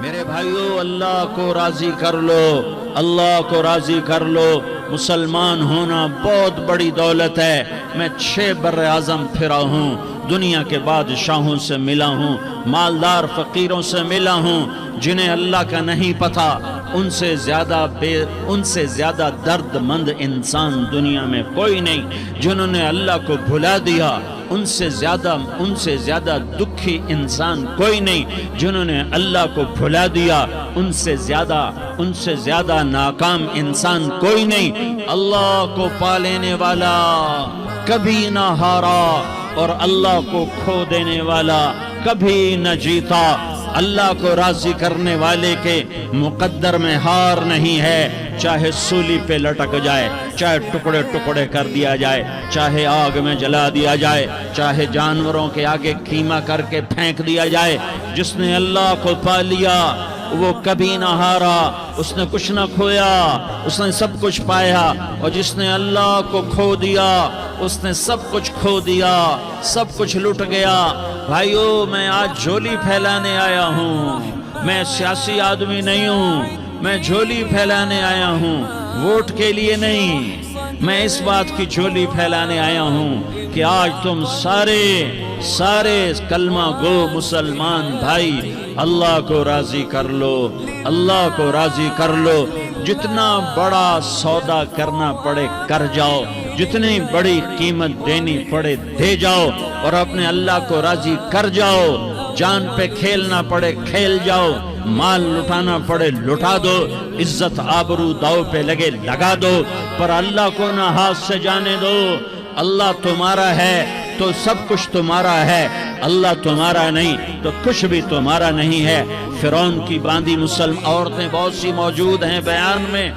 میرے بھائیو، اللہ کو راضی کر لو، اللہ کو راضی کر لو۔ مسلمان ہونا بہت بڑی دولت ہے۔ میں 6 بر اعظم پھرا ہوں، دنیا کے بادشاہوں سے ملا ہوں، مالدار فقیروں سے ملا ہوں، جنہیں اللہ کا نہیں پتہ، ان سے زیادہ درد مند انسان دنیا میں کوئی نہیں۔ جنہوں نے اللہ کو بھلا دیا، ان سے زیادہ دکھی انسان کوئی نہیں۔ جنہوں نے اللہ کو بھلا دیا، ان سے زیادہ ناکام انسان کوئی نہیں۔ اللہ کو پا لینے والا کبھی نہ ہارا، اور اللہ کو کھو دینے والا کبھی نہ جیتا۔ اللہ کو راضی کرنے والے کے مقدر میں ہار نہیں ہے، چاہے سولی پہ لٹک جائے، چاہے ٹکڑے ٹکڑے کر دیا جائے، چاہے آگ میں جلا دیا جائے، چاہے جانوروں کے آگے قیمہ کر کے پھینک دیا جائے۔ جس نے اللہ کو پا لیا وہ کبھی نہ ہارا، اس نے کچھ نہ کھویا، اس نے سب کچھ پایا۔ اور جس نے اللہ کو کھو دیا، اس نے سب کچھ کھو دیا، سب کچھ لٹ گیا۔ بھائیو، میں آج جھولی پھیلانے آیا ہوں، میں سیاسی آدمی نہیں ہوں، میں جھولی پھیلانے آیا ہوں، ووٹ کے لیے نہیں۔ میں اس بات کی جھولی پھیلانے آیا ہوں کہ آج تم سارے کلمہ گو مسلمان بھائی اللہ کو راضی کر لو، اللہ کو راضی کر لو۔ جتنا بڑا سودا کرنا پڑے کر جاؤ، جتنی بڑی قیمت دینی پڑے دے جاؤ، اور اپنے اللہ کو راضی کر جاؤ۔ جان پہ کھیلنا پڑے کھیل جاؤ، مال لٹانا پڑے لٹا دو، عزت آبرو داؤ پہ لگے لگا دو، پر اللہ کو نہ ہاتھ سے جانے دو۔ اللہ تمہارا ہے تو سب کچھ تمہارا ہے، اللہ تمہارا نہیں تو کچھ بھی تمہارا نہیں ہے۔ فرعون کی باندھی مسلم عورتیں بہت سی موجود ہیں بیان میں،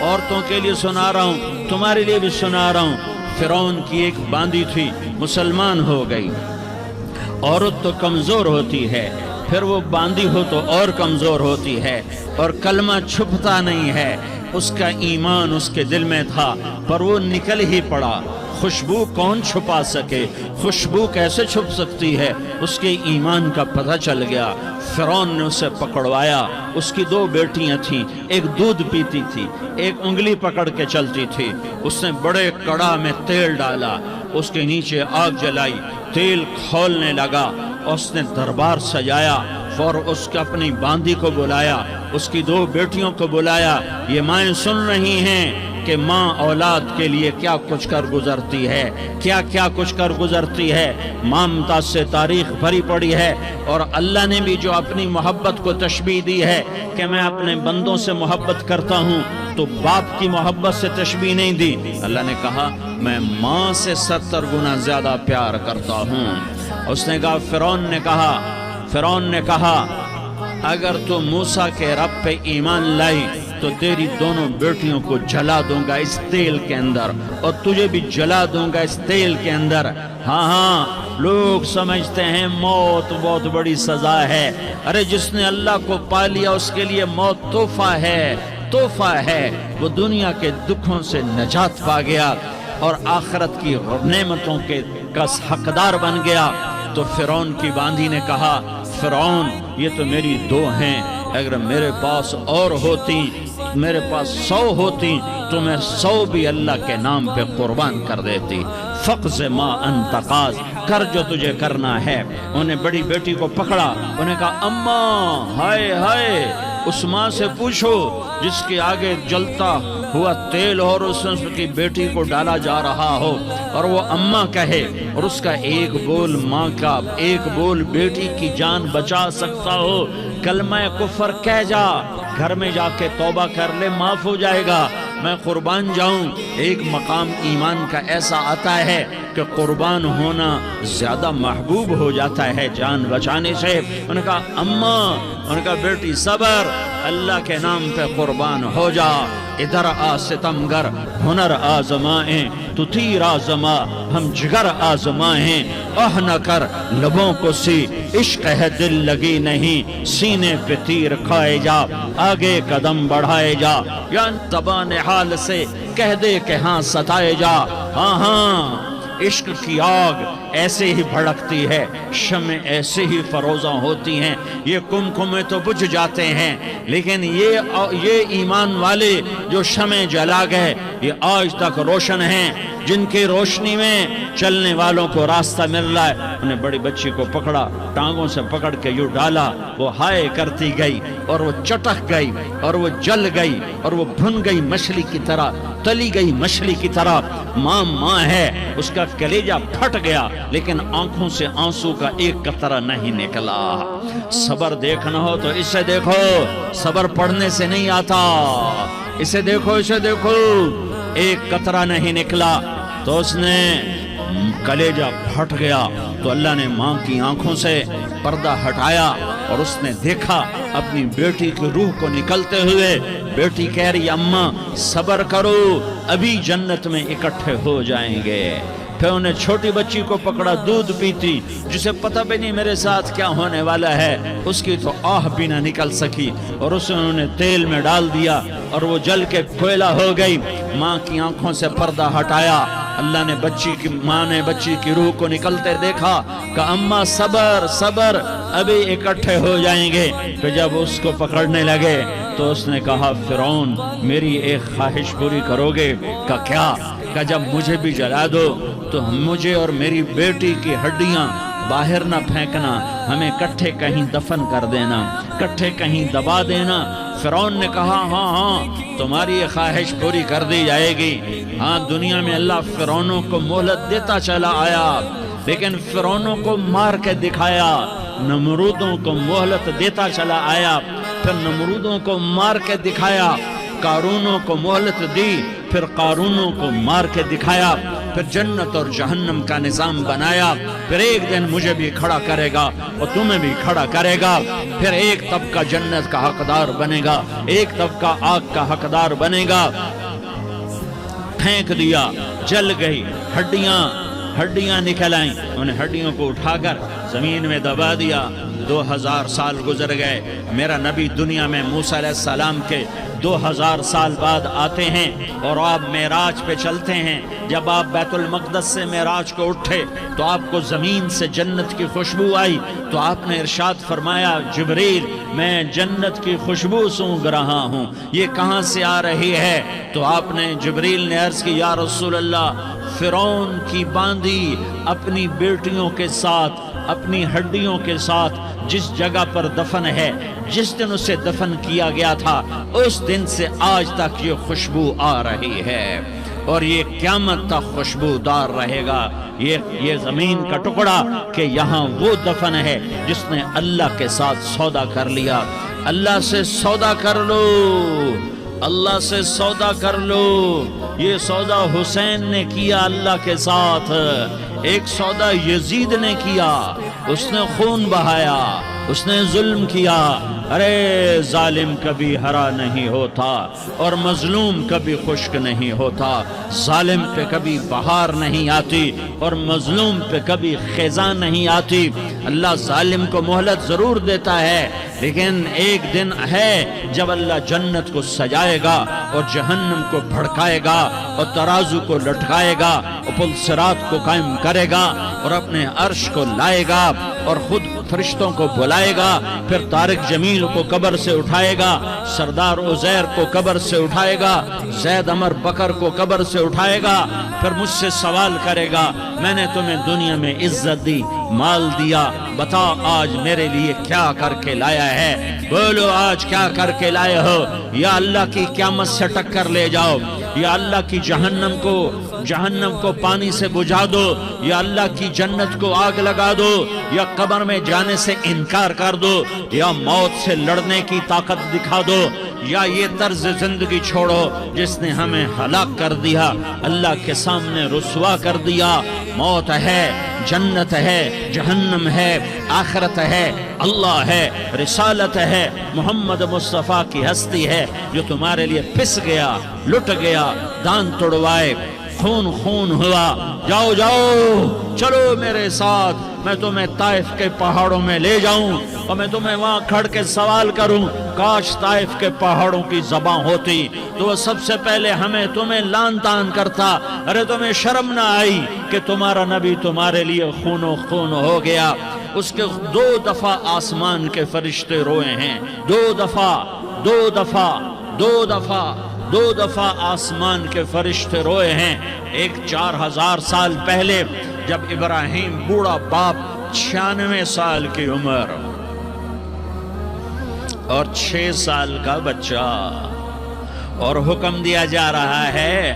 عورتوں کے لیے سنا رہا ہوں، تمہارے لیے بھی سنا رہا ہوں۔ فرعون کی ایک باندھی تھی، مسلمان ہو گئی۔ عورت تو کمزور ہوتی ہے، پھر وہ باندھی ہو تو اور کمزور ہوتی ہے، اور کلمہ چھپتا نہیں ہے۔ اس کا ایمان اس کے دل میں تھا، پر وہ نکل ہی پڑا۔ خوشبو کون چھپا سکے، خوشبو کیسے چھپ سکتی ہے؟ اس کے ایمان کا پتہ چل گیا۔ فرعون نے اسے پکڑوایا۔ اس کی 2 بیٹیاں تھیں، ایک دودھ پیتی تھی، ایک انگلی پکڑ کے چلتی تھی۔ اس نے بڑے کڑا میں تیل ڈالا، اس کے نیچے آگ جلائی، تیل کھولنے لگا، اس نے دربار سجایا، اور اس کے اپنی باندھی کو بلایا، اس کی 2 بیٹیوں کو بلایا۔ یہ مائیں سن رہی ہیں کہ ماں اولاد کے لیے کیا کچھ کر گزرتی ہے، کیا کچھ کر گزرتی ہے۔ ماں ممتاز سے تاریخ بھری پڑی ہے، اور اللہ نے بھی جو اپنی محبت کو تشبیہ دی ہے کہ میں اپنے بندوں سے محبت کرتا ہوں، تو باپ کی محبت سے تشبیہ نہیں دی۔ اللہ نے کہا میں ماں سے 70 گنا زیادہ پیار کرتا ہوں۔ اس نے کہا، فرعون نے کہا اگر تو موسیٰ کے رب پہ ایمان لائی تو تیری دونوں بیٹیوں کو جلا دوں گا اس تیل کے اندر، اور تجھے بھی جلا دوں گا اس تیل کے اندر۔ ہاں لوگ سمجھتے ہیں موت بہت بڑی سزا ہے۔ ارے جس نے اللہ کو پا لیا اس کے لیے موت تحفہ ہے۔ وہ دنیا کے دکھوں سے نجات پا گیا اور آخرت کی نعمتوں کا حقدار بن گیا۔ تو فرعون کی باندھی نے کہا، فرعون یہ تو میری 2 ہیں، اگر میرے پاس اور ہوتی، میرے پاس 100 ہوتی تو میں 100 بھی اللہ کے نام پہ قربان کر دیتی۔ فقض ما انت قاض، کر جو تجھے کرنا ہے۔ انہیں بڑی بیٹی کو پکڑا، انہیں کہا اماں ہائے اس ماں سے پوچھو جس کے آگے جلتا ہوا تیل اور اس کی بیٹی کو ڈالا جا رہا ہو، اور وہ اماں کہے، اور اس کا ایک بول ماں کا، ایک بول بیٹی کی جان بچا سکتا ہو۔ کلمہ کفر کہہ جا، گھر میں جا کے توبہ کر لے، معاف ہو جائے گا۔ میں قربان جاؤں۔ ایک مقام ایمان کا ایسا آتا ہے کہ قربان ہونا زیادہ محبوب ہو جاتا ہے جان بچانے سے۔ انہوں نے کہا اماں، انہوں نے کہا بیٹی صبر، اللہ کے نام پہ قربان ہو جا. ادھر آ ستمگر ہنر آزمائیں، تو تیر آزما ہم جگر آزمائیں. آہ نہ کر لبوں کو سی عشق ہے دل لگی نہیں، سینے پہ تیر کھائے جا آگے قدم بڑھائے جا. یا زبان حال سے کہہ دے کہ ہاں ستائے جا. ہاں ہاں عشق کی آگ ایسے ہی بھڑکتی ہے، شمع ایسے ہی فروزاں ہوتی ہیں. یہ کمکمے تو بجھ جاتے ہیں، لیکن یہ ایمان والے جو شمع جلا گئے یہ آج تک روشن ہیں، جن کی روشنی میں چلنے والوں کو راستہ مل رہا ہے. انہیں بڑی بچی کو پکڑا، ٹانگوں سے پکڑ کے یوں ڈالا، وہ ہائے کرتی گئی اور وہ چٹک گئی اور وہ جل گئی اور وہ بھن گئی مچھلی کی طرح، تلی گئی مچھلی کی طرح. ماں ہے، اس کا کلیجہ پھٹ گیا لیکن آنکھوں سے آنسو کا ایک قطرہ نہیں نکلا. صبر دیکھنا ہو تو اسے دیکھو، صبر پڑھنے سے نہیں آتا. اسے دیکھو، اسے دیکھو، ایک قطرہ نہیں نکلا تو اس نے کلیجہ پھٹ گیا. تو اللہ نے ماں کی آنکھوں سے پردہ ہٹایا اور اس نے دیکھا اپنی بیٹی کی روح کو نکلتے ہوئے. بیٹی کہہ رہی اماں صبر کرو، ابھی جنت میں اکٹھے ہو جائیں گے. پھر انہیں چھوٹی بچی کو پکڑا، دودھ پیتی، جسے پتہ بھی نہیں میرے ساتھ کیا ہونے والا ہے. اس کی تو آہ بھی نہ نکل سکی اور اسے انہوں نے تیل میں ڈال دیا اور وہ جل کے کوئلہ ہو گئی. ماں کی آنکھوں سے پردہ ہٹایا. اللہ نے ماں نے بچی کی روح کو نکلتے دیکھا کہ اماں صبر صبر، ابھی اکٹھے ہو جائیں گے. پھر جب اس کو پکڑنے لگے تو اس نے کہا فرعون میری ایک خواہش پوری کرو گے؟ کہ کیا؟ کہ جب مجھے بھی جلا دو تو مجھے اور میری بیٹی کی ہڈیاں باہر نہ پھینکنا، ہمیں کٹھے کہیں دفن کر دینا، کٹھے کہیں دبا دینا. فرعون نے کہا ہاں تمہاری یہ خواہش پوری کر دی جائے گی. ہاں دنیا میں اللہ فرعونوں کو مہلت دیتا چلا آیا، لیکن فرعونوں کو مار کے دکھایا. نمرودوں کو مہلت دیتا چلا آیا، پھر نمرودوں کو مار کے دکھایا. قارونوں کو مہلت دی، پھر قارونوں کو مار کے دکھایا. پھر جنت اور جہنم کا نظام بنایا. پھر ایک دن مجھے بھی کھڑا کرے گا اور تمہیں بھی کھڑا کرے گا. پھر ایک طبقہ جنت کا حقدار بنے گا، ایک طبقہ آگ کا حقدار بنے گا. پھینک دیا، جل گئی، ہڈیاں نکل آئیں. انہیں ہڈیوں کو اٹھا کر زمین میں دبا دیا. 2000 سال گزر گئے. میرا نبی دنیا میں موسیٰ علیہ السلام کے 2000 سال بعد آتے ہیں اور آپ معراج پہ چلتے ہیں. جب آپ بیت المقدس سے معراج کو اٹھے تو آپ کو زمین سے جنت کی خوشبو آئی. تو آپ نے ارشاد فرمایا جبریل میں جنت کی خوشبو سونگھ رہا ہوں، یہ کہاں سے آ رہی ہے؟ تو آپ نے جبریل نے عرض کی یا رسول اللہ فرعون کی باندی اپنی بیٹیوں کے ساتھ، اپنی ہڈیوں کے ساتھ جس جگہ پر دفن ہے، جس دن اسے دفن کیا گیا تھا اس دن سے آج تک یہ خوشبو آ رہی ہے اور یہ قیامت تک خوشبودار رہے گا. یہ زمین کا ٹکڑا کہ یہاں وہ دفن ہے جس نے اللہ کے ساتھ سودا کر لیا. اللہ سے سودا کر لو، اللہ سے سودا کر لو. یہ سودا حسین نے کیا اللہ کے ساتھ. ایک سودا یزید نے کیا، اس نے خون بہایا، اس نے ظلم کیا. ارے ظالم کبھی ہرا نہیں ہوتا اور مظلوم کبھی خشک نہیں ہوتا. ظالم پہ کبھی بہار نہیں آتی اور مظلوم پہ کبھی خزاں نہیں آتی. اللہ ظالم کو مہلت ضرور دیتا ہے، لیکن ایک دن ہے جب اللہ جنت کو سجائے گا اور جہنم کو بھڑکائے گا اور ترازو کو لٹکائے گا اور پل صراط کو قائم کرے گا اور اپنے عرش کو لائے گا اور خود فرشتوں کو بلائے گا. پھر طارق جمیل کو قبر سے اٹھائے گا، سردار عزیر کو قبر سے اٹھائے گا، زید عمر بکر کو قبر سے اٹھائے گا. پھر مجھ سے سوال کرے گا میں نے تمہیں دنیا میں عزت دی، مال دیا، بتا آج میرے لیے کیا کر کے لایا ہے؟ بولو آج کیا کر کے لائے ہو؟ یا اللہ کی قیامت سے ٹکر لے جاؤ، یا اللہ کی جہنم کو پانی سے بجھا دو، یا اللہ کی جنت کو آگ لگا دو، یا قبر میں جانے سے انکار کر دو، یا موت سے لڑنے کی طاقت دکھا دو. یا یہ طرز زندگی چھوڑو جس نے ہمیں ہلاک کر دیا، اللہ کے سامنے رسوا کر دیا۔ موت ہے، جنت ہے، جہنم ہے، آخرت ہے، اللہ ہے، رسالت ہے، محمد مصطفیٰ کی ہستی ہے جو تمہارے لیے پس گیا، لٹ گیا، دان توڑوائے، خون خون ہوا۔ جاؤ جاؤ، چلو میرے ساتھ، میں تمہیں طائف کے پہاڑوں میں لے جاؤں اور میں تمہیں وہاں کھڑ کے سوال کروں، کاش طائف کے پہاڑوں کی زبان ہوتی تو وہ سب سے پہلے تمہیں لان تان کرتا۔ ارے تمہیں شرم نہ آئی کہ تمہارا نبی تمہارے لیے خون و خون ہو گیا؟ اس کے 2 دفعہ آسمان کے فرشتے روئے ہیں، 2 دفعہ آسمان کے فرشتے روئے ہیں۔ ایک 4000 سال پہلے جب ابراہیم بوڑھا باپ، 96 سال کی عمر اور 6 سال کا بچہ، اور حکم دیا جا رہا ہے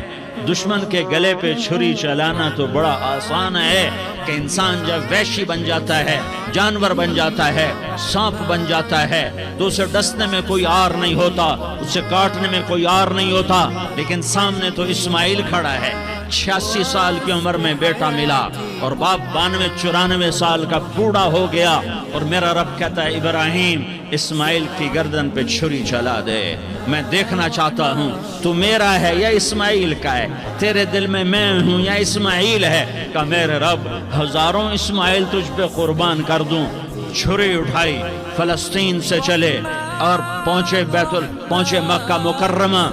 دشمن کے گلے پہ چھری چلانا تو بڑا آسان ہے کہ انسان جب وحشی بن جاتا ہے، جانور بن جاتا ہے، سانپ بن جاتا ہے تو اسے ڈسنے میں کوئی آر نہیں ہوتا، اسے کاٹنے میں کوئی آر نہیں ہوتا، لیکن سامنے تو اسماعیل کھڑا ہے، 86 سال کی عمر میں بیٹا ملا اور باپ 92-94 سال کا بوڑھا ہو گیا، اور میرا رب کہتا ہے ابراہیم اسماعیل کی گردن پہ چھری چلا دے، میں دیکھنا چاہتا ہوں تو میرا ہے یا اسماعیل کا ہے، تیرے دل میں ہوں یا اسماعیل ہے؟ کہ میرے رب ہزاروں اسماعیل تجھ پہ قربان کر دوں۔ چھری اٹھائی، فلسطین سے چلے اور پہنچے مکہ مکرمہ،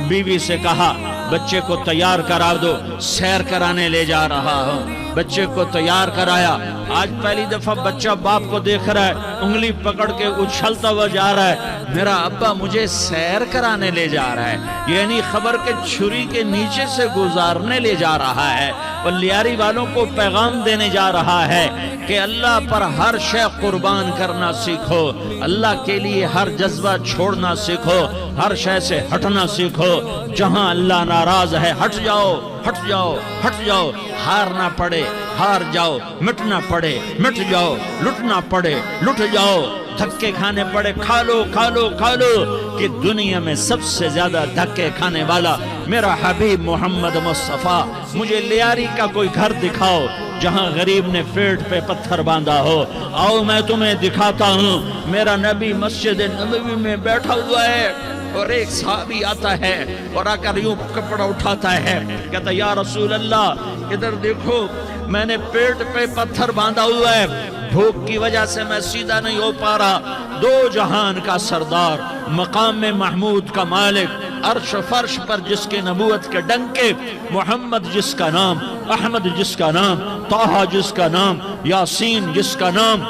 بیوی سے کہا بچے کو تیار کرا دو، سیر کرانے لے جا رہا ہوں۔ بچے کو تیار کرایا، آج پہلی دفعہ بچہ باپ کو دیکھ رہا ہے، انگلی پکڑ کے اچھلتا ہوا جا رہا ہے، میرا ابا مجھے سیر کرانے لے جا رہا ہے، یعنی خبر کے چھری کے نیچے سے گزارنے لے جا رہا ہے، اور لیاری والوں کو پیغام دینے جا رہا ہے کہ اللہ پر ہر شے قربان کرنا سیکھو، اللہ کے لیے ہر جذبہ چھوڑنا سیکھو، ہر شے سے ہٹنا سیکھو، جہاں اللہ ناراض ہے ہٹ جاؤ، ہٹ جاؤ، ہٹ جاؤ، ہارنا پڑے ہار جاؤ، مٹنا پڑے مٹ جاؤ، لٹنا پڑے لٹ جاؤ، دھکے کھانے پڑے کھا لو کھا لو کھا لو، کہ دنیا میں سب سے زیادہ دھکے کھانے والا میرا حبیب محمد مصطفیٰ۔ مجھے لیاری کا کوئی گھر دکھاؤ جہاں غریب نے پیٹ پہ پتھر باندھا ہو، آؤ میں تمہیں دکھاتا ہوں۔ میرا نبی مسجد نبوی میں بیٹھا ہوا ہے اور ایک صحابی آتا ہے اور آ کر یوں کپڑا اٹھاتا ہے، کہتا یا رسول اللہ ادھر دیکھو، میں نے پیٹ پہ پتھر باندھا ہوا ہے، بھوک کی وجہ سے میں سیدھا نہیں ہو پا رہا۔ 2 جہان کا سردار، مقام محمود کا مالک، عرش فرش پر جس کے نبوت کے ڈنکے، محمد جس کا نام، احمد جس کا نام، طٰہٰ جس کا نام، یاسین جس کا نام،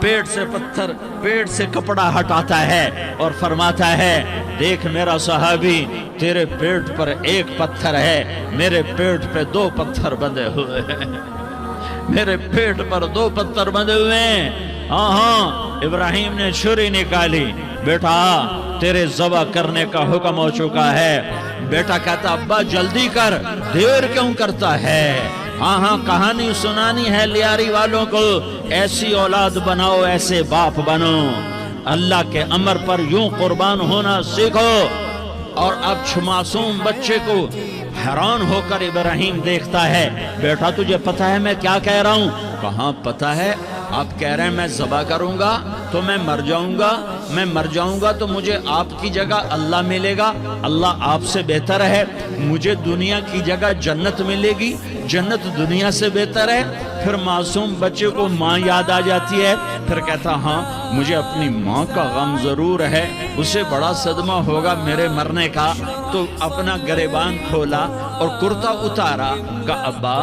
پیٹ سے پتھر، پیٹ سے کپڑا ہٹاتا ہے اور فرماتا ہے دیکھ میرا صحابی، تیرے پیٹ پر 1 پتھر ہے، میرے پیٹ پہ 2 پتھر بندھے ہوئے ہیں، میرے پیٹ پر 2 پتھر بندھے ہوئے ہیں۔ ہاں ابراہیم نے چھری نکالی، بیٹا تیرے ذبح کرنے کا حکم ہو چکا ہے۔ بیٹا کہتا ابا جلدی کر، دیر کیوں کرتا ہے؟ ہاں کہانی سنانی ہے لیاری والوں کو، ایسی اولاد بناؤ، ایسے باپ بنو، اللہ کے امر پر یوں قربان ہونا سیکھو۔ اور اب معصوم بچے کو حیران ہو کر ابراہیم دیکھتا ہے، بیٹا تجھے پتہ ہے میں کیا کہہ رہا ہوں؟ کہاں پتہ ہے، آپ کہہ رہے ہیں میں ذبح کروں گا تو میں مر جاؤں گا، میں مر جاؤں گا تو مجھے آپ کی جگہ اللہ ملے گا، اللہ آپ سے بہتر ہے، مجھے دنیا کی جگہ جنت ملے گی، جنت دنیا سے بہتر ہے۔ پھر معصوم بچے کو ماں یاد آ جاتی ہے، پھر کہتا ہاں مجھے اپنی ماں کا غم ضرور ہے، اسے بڑا صدمہ ہوگا میرے مرنے کا۔ تو اپنا گریبان کھولا اور کرتا اتارا، کہا ابا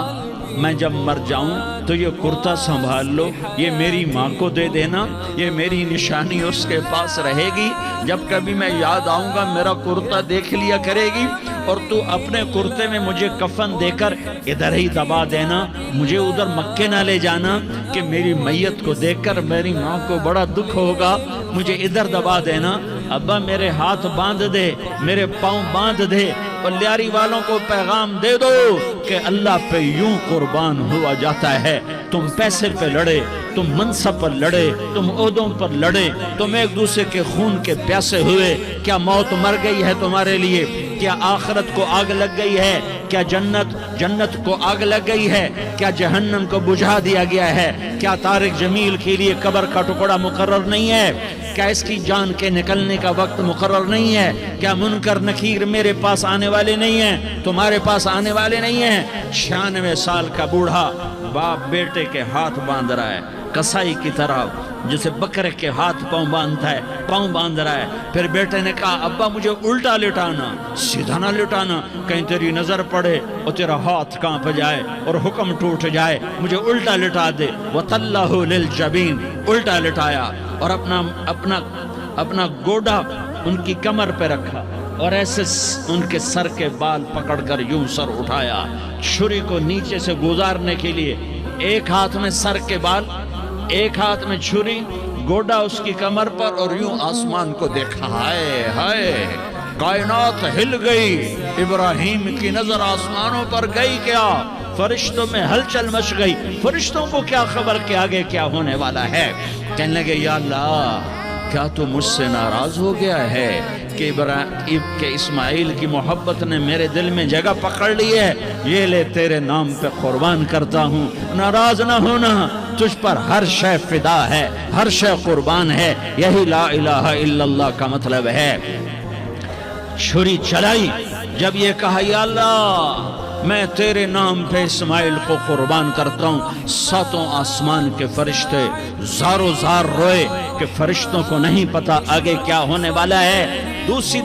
میں جب مر جاؤں تو یہ کرتا سنبھال لو، یہ میری ماں کو دے دینا، یہ میری نشانی اس کے پاس رہے گی، جب کبھی میں یاد آؤں گا میرا کرتا دیکھ لیا کرے گی، اور تو اپنے کرتے میں مجھے کفن دے کر ادھر ہی دبا دینا، مجھے ادھر مکے نہ لے جانا کہ میری میت کو دیکھ کر میری ماں کو بڑا دکھ ہوگا، مجھے ادھر دبا دینا۔ ابا میرے ہاتھ باندھ دے، میرے پاؤں باندھ دے، اور لیاری والوں کو پیغام دے دو کہ اللہ پہ یوں قربان ہوا جاتا ہے۔ تم پیسے پہ لڑے، تم منصب پر لڑے، تم عہدوں پر لڑے، تم ایک دوسرے کے خون کے پیاسے ہوئے، کیا موت مر گئی ہے تمہارے لیے؟ کیا آخرت کو آگ لگ گئی ہے؟ کیا جنت کو آگ لگ گئی ہے؟ کیا جہنم کو بجھا دیا گیا ہے؟ کیا طارق جمیل کے لیے قبر کا ٹکڑا مقرر نہیں ہے؟ کیا اس کی جان کے نکلنے کا وقت مقرر نہیں ہے؟ کیا منکر نکیر میرے پاس آنے والے نہیں ہیں، تمہارے پاس آنے والے نہیں ہیں؟ 96 سال کا بوڑھا باپ بیٹے کے ہاتھ باندھ رہا ہے کسائی کی طرح، جسے بکرے کے ہاتھ پاؤں باندھ رہا ہے۔ پھر بیٹے نے کہا ابا مجھے الٹا لٹانا، سیدھا نہ لٹانا، کہیں تیری نظر پڑے اور تیرا ہاتھ کانپ جائے اور حکم ٹوٹ جائے، مجھے الٹا لٹا دے۔ وَطَلَّهُ لِلْجَبِينِ، الٹا لٹایا اور اپنا گوڈا ان کی کمر پہ رکھا اور ایسے ان کے سر کے بال پکڑ کر یوں سر اٹھایا، چھری کو نیچے سے گزارنے کے لیے، ایک ہاتھ میں سر کے بال، ایک ہاتھ میں چھری، گوڈا اس کی کمر پر، اور یوں آسمان کو دیکھا۔ ہائے ہائے، کائنات ہل گئی، ابراہیم کی نظر آسمانوں پر گئی، کیا فرشتوں میں ہلچل مچ گئی۔ فرشتوں کو کیا خبر کہ آگے کیا ہونے والا ہے؟ کہنے لگے یا اللہ کیا تو مجھ سے ناراض ہو گیا ہے کہ اسماعیل کی محبت نے میرے دل میں جگہ پکڑ لی ہے؟ یہ لے تیرے نام پہ قربان کرتا ہوں، ناراض نہ ہونا، تجھ پر ہر شے فدا ہے، ہر شے قربان ہے۔ یہی لا الہ الا اللہ کا مطلب ہے۔ چھری چلائی، جب یہ کہا یا اللہ میں تیرے نام پہ اسماعیل کو قربان کرتا ہوں، 7 آسمان کے فرشتے زارو زار روئے کہ فرشتوں کو نہیں پتا آگے کیا ہونے والا ہے۔ دوسری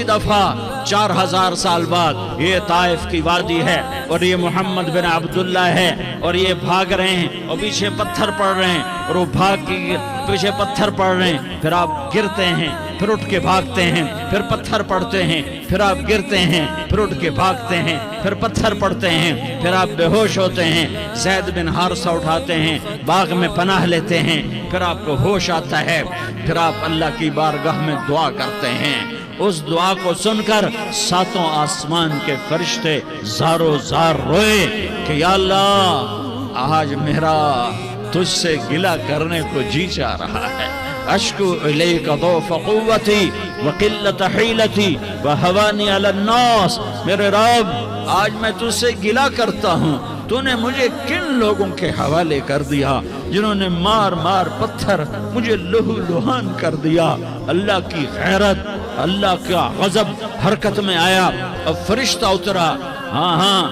دفعہ 4000 سال بعد یہ طائف کی وادی ہے اور یہ محمد بن عبداللہ ہے اور یہ بھاگ رہے ہیں اور پیچھے پتھر پڑ رہے ہیں اور وہ بھاگ کے پیچھے پتھر پڑ رہے ہیں، پھر آپ گرتے ہیں، پھر اٹھ کے بھاگتے ہیں، پھر پتھر پڑتے ہیں، پھر آپ گرتے ہیں، پھر اٹھ کے بھاگتے ہیں، پھر پتھر پڑتے ہیں، پھر آپ بے ہوش ہوتے ہیں، زید بن حارثہ اٹھاتے ہیں، باغ میں پناہ لیتے ہیں، پھر آپ کو ہوش آتا ہے، پھر آپ اللہ کی بارگاہ میں دعا کرتے ہیں۔ اس دعا کو سن کر 7 آسمان کے فرشتے زارو زار روئے کہ یا اللہ آج میرا تجھ سے گلہ کرنے کو جی چاہ رہا ہے۔ اشکو الیک ضعف قوتی وقلت حیلتی وہوانی علی الناس، میرے رب آج میں تجھ سے گلہ کرتا ہوں، تو نے مجھے کن لوگوں کے حوالے کر دیا جنہوں نے مار مار پتھر مجھے لہو لہان کر دیا۔ اللہ کی غیرت، اللہ کا غضب حرکت میں آیا اور فرشتہ اترا۔ ہاں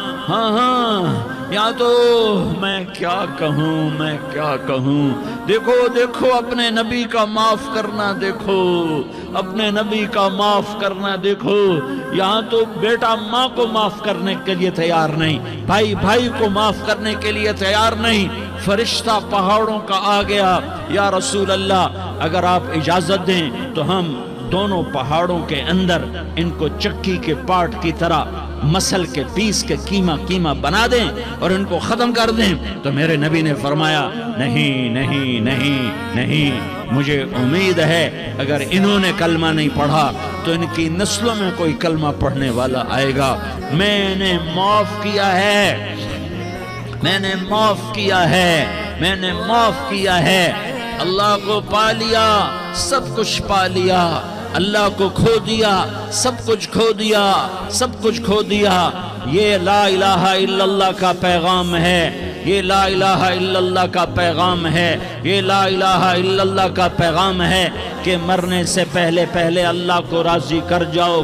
یا تو میں کیا کہوں، دیکھو اپنے نبی کا معاف کرنا، اپنے نبی کا معاف کرنا دیکھو۔ یہاں تو بیٹا ماں کو معاف کرنے کے لیے تیار نہیں، بھائی کو معاف کرنے کے لیے تیار نہیں۔ فرشتہ پہاڑوں کا آ گیا، یا رسول اللہ اگر آپ اجازت دیں تو ہم دونوں پہاڑوں کے اندر ان کو چکی کے پاٹ کی طرح مسل کے پیس کے کیما بنا دیں اور ان کو ختم کر دیں۔ تو میرے نبی نے فرمایا نہیں، مجھے امید ہے اگر انہوں نے کلمہ نہیں پڑھا تو ان کی نسلوں میں کوئی کلمہ پڑھنے والا آئے گا۔ میں نے معاف کیا ہے، اللہ کو پا لیا، سب کچھ پا لیا، اللہ کو کھو دیا، سب کچھ کھو دیا۔ یہ لا الہ الا اللہ کا پیغام ہے، یہ لا الہ الا اللہ کا پیغام ہے، یہ لا الہ الا اللہ کا پیغام ہے کہ مرنے سے پہلے اللہ کو راضی کر جاؤ۔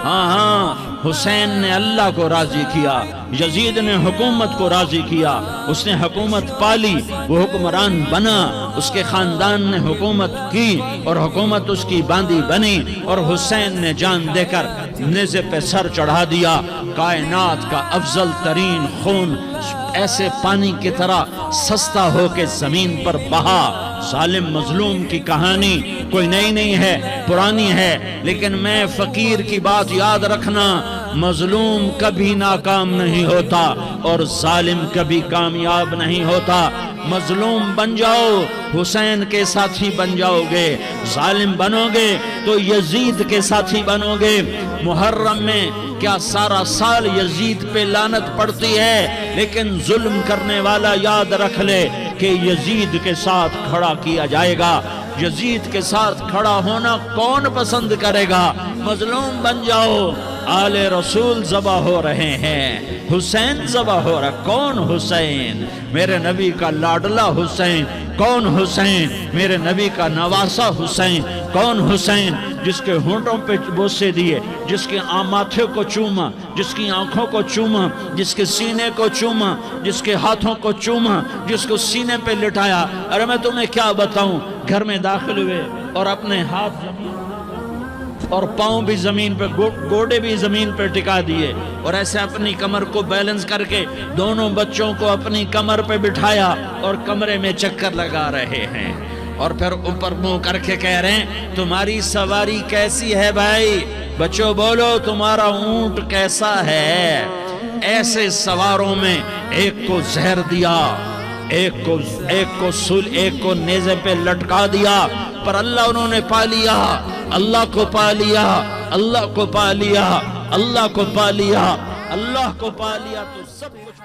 ہاں حسین نے اللہ کو راضی کیا، یزید نے حکومت کو راضی کیا، اس نے حکومت پالی، وہ حکمران بنا، اس کے خاندان نے حکومت کی اور حکومت اس کی باندھی بنی، اور حسین نے جان دے کر نیزے پہ سر چڑھا دیا۔ کائنات کا افضل ترین خون ایسے پانی کی طرح سستا ہو کے زمین پر بہا ظالم مظلوم کی کہانی کوئی نئی نہیں ہے، پرانی ہے، لیکن میں فقیر کی بات یاد رکھنا، مظلوم کبھی ناکام نہیں ہوتا اور ظالم کبھی کامیاب نہیں ہوتا۔ مظلوم بن جاؤ حسین کے ساتھی بن جاؤ گے، ظالم بنو گے تو یزید کے ساتھی بنو گے۔ محرم میں کیا سارا سال یزید پہ لعنت پڑتی ہے، لیکن ظلم کرنے والا یاد رکھ لے کہ یزید کے ساتھ کھڑا کیا جائے گا۔ یزید کے ساتھ کھڑا ہونا کون پسند کرے گا؟ مظلوم بن جاؤ۔ آل رسول ذبح ہو رہے ہیں، حسین ذبح ہو رہا۔ کون حسین؟ میرے نبی کا لاڈلا حسین۔ کون حسین؟ میرے نبی کا نواسا حسین۔ کون حسین؟ جس کے ہونٹوں پہ بوسے دیے، جس کے ماتھے کو چوما، جس کی آنکھوں کو چوما، جس کے سینے کو چوما، جس کے ہاتھوں کو چوما، جس کو سینے پہ لٹایا۔ ارے میں تمہیں کیا بتاؤں، گھر میں داخل ہوئے اور اپنے ہاتھ زمین اور پاؤں بھی زمین پہ، گوڑے بھی زمین پہ ٹکا دیے، اور ایسے اپنی کمر کو بیلنس کر کے دونوں بچوں کو اپنی کمر پہ بٹھایا اور کمرے میں چکر لگا رہے ہیں، اور پھر اوپر منہ کر کے کہہ رہے ہیں تمہاری سواری کیسی ہے بھائی؟ بچوں بولو تمہارا اونٹ کیسا ہے؟ ایسے سواروں میں ایک کو زہر دیا، ایک کو نیزے پہ لٹکا دیا، پر اللہ انہوں نے پا لیا، اللہ کو پا لیا، اللہ کو پا لیا، اللہ کو پا لیا، اللہ کو پا لیا، تو سب کچھ